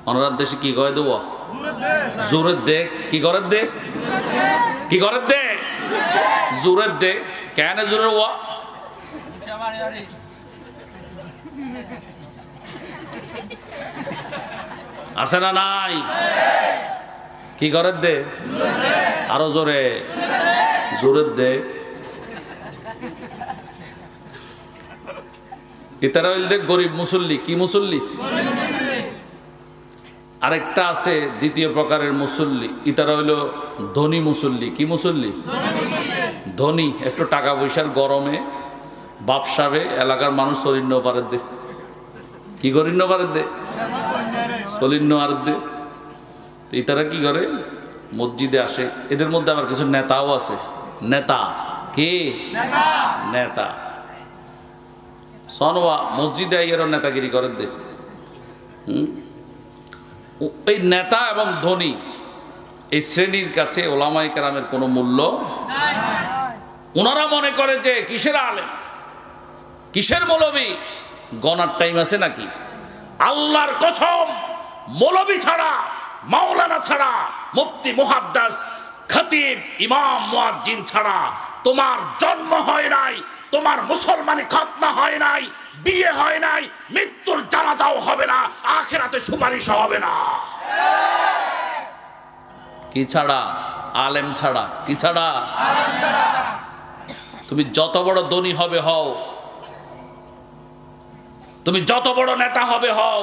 honour দেশে কি কয় দেব জোরের দে কি করে দে কি করে দে জোরের দে কেন জোরের ওয়া আছে না নাই কি করে দে আরো জোরে জোরের দে ইতারা হইলে গরিব মুসল্লি কি মুসল্লি আরেকটা আছে দ্বিতীয় প্রকারের মুসল্লি ইতারা হইল ধনী মুসল্লি কি মুসল্লি ধনী একটু টাকা পয়সার গরমে বাপসাবে এলাকার মানুষ সলিন্য পারের দে কি করিন্য পারের দে সলিন্য আর দে ইতারা কি করে মসজিদে আসে এদের মধ্যে আবার কিছু নেতাও আছে নেতা কে নেতা সনওয়া মসজিদে আইয়ারও নেতাগিরি করেন দে এই নেতা এবং ধনী এই শ্রেণীর কাছে ওলামায়ে কেরামের কোনো মূল্য ওনারা মনে করে যে কিসের আলেম কিসের মৌলবী গনার টাইম আছে নাকি আল্লাহর কসম মৌলবী ছাড়া মাওলানা ছাড়া মুফতি মুহাদ্দিস খতিব ইমাম মুয়াজ্জিন ছাড়া তোমার জন্ম হয় নাই তোমার মুসলমানি খাতনা হয় নাই বিয়ে হয় নাই মৃত্যুর জানাজাও হবে না আখিরাতে সুপারিশ হবে না কি ছাড়া আলেম ছাড়া কি ছাড়া আলেম ছাড়া তুমি যত বড় ধনী হবে হও তুমি যত বড় নেতা হবে হও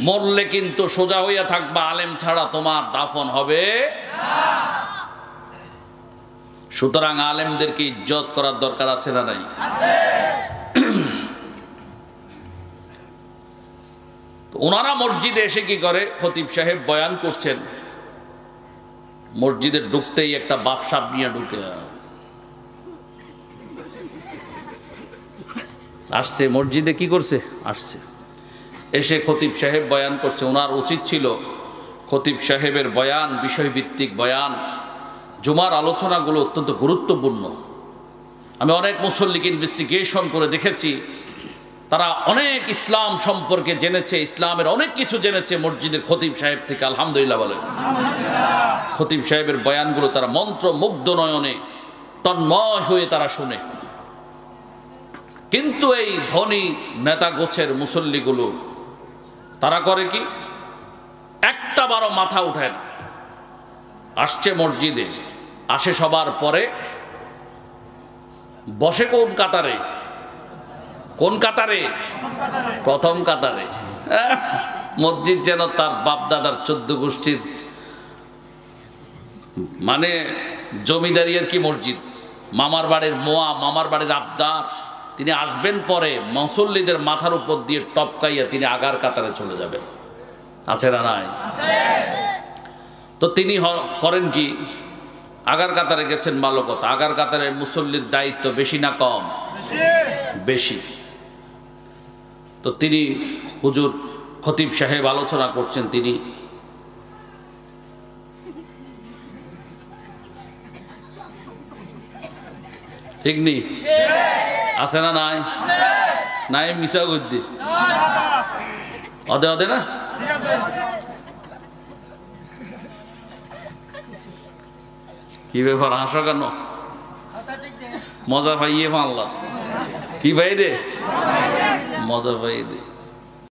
মরলে কিন্তু সোজা হইয়া থাকবা আলেম ছাড়া তোমার দাফন হবে না সুতরাং আলেমদেরকে ইজ্জত করার দরকার আছে না নাই আছে ওনারা মসজিদে এসে কি করে খতিব সাহেব বয়ান করছেন মসজিদে ঢুকতেই একটা বাপসাপ নিয়ে ঢুকে আসছে মসজিদে কি করছে আসছে এসে খতিব সাহেব বয়ান করছে ওনার উচিত ছিল খতিব সাহেবের বয়ান বিষয়ভিত্তিক বয়ান জুমার আলোচনাগুলো অত্যন্ত গুরুত্বপূর্ণ আমি অনেক মুসল্লিকে ইনভেস্টিগেশন করে দেখেছি তারা অনেক ইসলাম সম্পর্কে জেনেছে ইসলামের অনেক কিছু জেনেছে মসজিদের খতিব সাহেব থেকে আলহামদুলিল্লাহ বলেন খতিব সাহেবের বয়ানগুলো তারা মন্ত্রমুগ্ধ নয়নে তন্ময় হয়ে তারা শুনে কিন্তু এই ধনী নেতা গোছের মুসল্লিগুলো তারা করে কি একটা বারো মাথা উঠায় না আসছে মসজিদে আসে সবার পরে বসে কোন কাতারে প্রথম কাতারে মসজিদ যেন তার বাপ দাদার 14 গোষ্ঠীর মানে জমিদারির কি মসজিদ মামার বাড়ির মোয়া মামার বাড়ির আবদার তিনি আসবেন পরে মুসল্লিদের মাথার উপর দিয়ে টপকাইয়া তিনি আগার কাতারে চলে যাবেন আছে না নাই তো তিনি করেন কি আগার কাতারে গেছেন ভালো কথা আগার কাতারে মুসল্লির দায়িত্ব বেশি না কম বেশি তো তিনি হুজুর খতিব সাহেব আলোচনা করছেন তিনি ঠিক নি আছে না নাই নাই মিশা গদ্দি অদে অদে না কি ব্যাপার হাসো কেন মজা পাইয়ে মাল্লা কি ভাই দে মজা পাই দে